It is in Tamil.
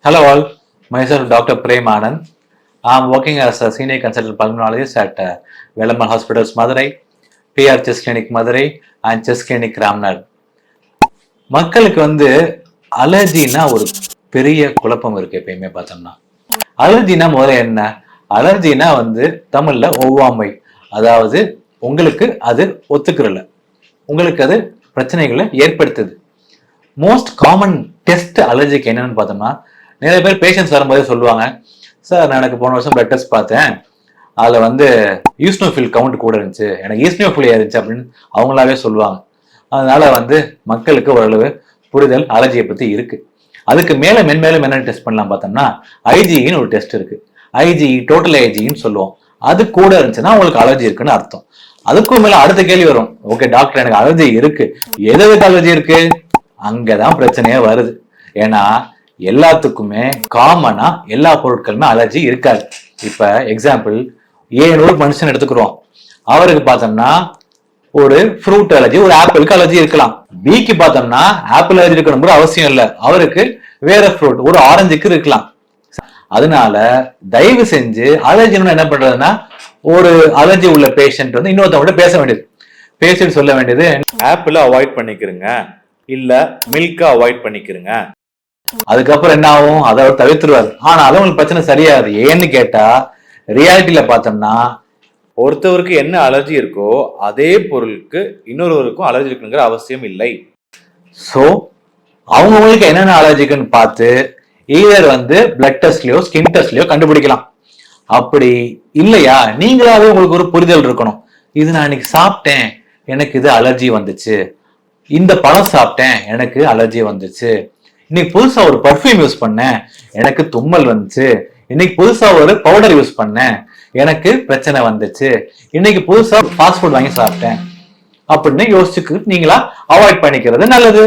Hello all, myself Dr. Prem Anand. I am working as a senior consultant pulmonologist at Velammal Hospitals Madurai, PR Chest Clinic Madurai and Chest Clinic Ramnad. மக்களுக்கு அலர்ஜினா ஒரு பெரிய குழப்பம் இருக்கு. எப்பயுமே பார்த்தோம்னா அலர்ஜினா முதல்ல என்ன? அலர்ஜினா தமிழ்ல ஒவ்வாமை, அதாவது உங்களுக்கு அது ஒத்துக்கிறல, உங்களுக்கு அது பிரச்சனைகளை ஏற்படுத்துது. மோஸ்ட் காமன் டெஸ்ட் அலர்ஜிக்கு என்னன்னு பார்த்தோம்னா, நிறைய பேர் பேஷண்ட்ஸ் வரும்போதே சொல்லுவாங்க, சார் நான் எனக்கு போன வருஷம் பிளட் டெஸ்ட் பார்த்தேன், அதில் ஈஸ்னோஃபில் கவுண்ட் கூட இருந்துச்சு, எனக்கு ஈஸ்னோஃபிலியா இருந்துச்சு அப்படின்னு அவங்களாவே சொல்லுவாங்க. அதனால மக்களுக்கு ஓரளவு புரிதல் அலர்ஜியை பற்றி இருக்கு. அதுக்கு மேலே மென்மேலும் என்ன டெஸ்ட் பண்ணலாம் பார்த்தோம்னா, ஐஜிஇன்னு ஒரு டெஸ்ட் இருக்கு. ஐஜிஇ டோட்டல் ஐஜிஇன்னு சொல்லுவோம். அது கூட இருந்துச்சுன்னா உங்களுக்கு அலர்ஜி இருக்குன்னு அர்த்தம். அதுக்கும் மேல அடுத்த கேள்வி வரும், ஓகே டாக்டர் எனக்கு அலர்ஜி இருக்கு, எதுக்கு அலர்ஜி இருக்கு? அங்கதான் பிரச்சனையே வருது. ஏன்னா எல்லாத்துக்குமே காமனா எல்லா பொருட்களுமே அலர்ஜி இருக்காது. இப்ப எக்ஸாம்பிள் ஒரு மனுஷன் எடுத்துக்கிறோம், அவருக்கு பார்த்தோம்னா ஒரு ஃப்ரூட் அலர்ஜி, ஒரு ஆப்பிளுக்கு அலர்ஜி இருக்கலாம். பிக்கு பார்த்தோம்னா ஆப்பிள் அலர்ஜி இருக்கணும் அவசியம் இல்லை, அவருக்கு வேற ஃப்ரூட் ஒரு ஆரஞ்சுக்கு இருக்கலாம். அதனால தயவு செஞ்சு அலர்ஜின்னு என்ன பண்றதுன்னா, ஒரு அலர்ஜி உள்ள பேஷண்ட் இன்னொருத்தவங்க பேச வேண்டியது, பேசிட்டு சொல்ல வேண்டியது, ஆப்பிள அவாய்ட் பண்ணிக்கிறங்க, இல்ல மில்க அவாய்ட் பண்ணிக்கிறங்க. அதுக்கப்புறம் என்ன ஆகும், அதை அவர் தவிர்த்துருவாரு. ஆனாலும் உங்களுக்கு பிரச்சனை சரியாது. ஏன்னு கேட்டா ரியாலிட்டியில பார்த்தோம்னா, ஒருத்தவருக்கு என்ன அலர்ஜி இருக்கோ அதே பொருளுக்கு இன்னொருவருக்கும் அலர்ஜி இருக்குங்கிற அவசியம் இல்லை. சோ அவங்களுக்கு என்னென்ன அலர்ஜிக்குன்னு பார்த்து ஈதர் பிளட் டெஸ்ட்லயோ ஸ்கின் டெஸ்ட்லயோ கண்டுபிடிக்கலாம். அப்படி இல்லையா நீங்களாவே உங்களுக்கு ஒரு புரிதல் இருக்கணும், இது நான் இன்னைக்கு சாப்பிட்டேன் எனக்கு இது அலர்ஜி வந்துச்சு, இந்த பழம் சாப்பிட்டேன் எனக்கு அலர்ஜி வந்துச்சு, இன்னைக்கு புதுசா ஒரு பர்ஃபியூம் யூஸ் பண்ணேன் எனக்கு தும்மல் வந்துச்சு, இன்னைக்கு புதுசா ஒரு பவுடர் யூஸ் பண்ணேன் எனக்கு பிரச்சனை வந்துச்சு, இன்னைக்கு புதுசா ஃபாஸ்ட் ஃபுட் வாங்கி சாப்பிட்டேன் அப்படின்னு யோசிச்சுக்கு நீங்களா அவாய்ட் பண்ணிக்கிறது நல்லது.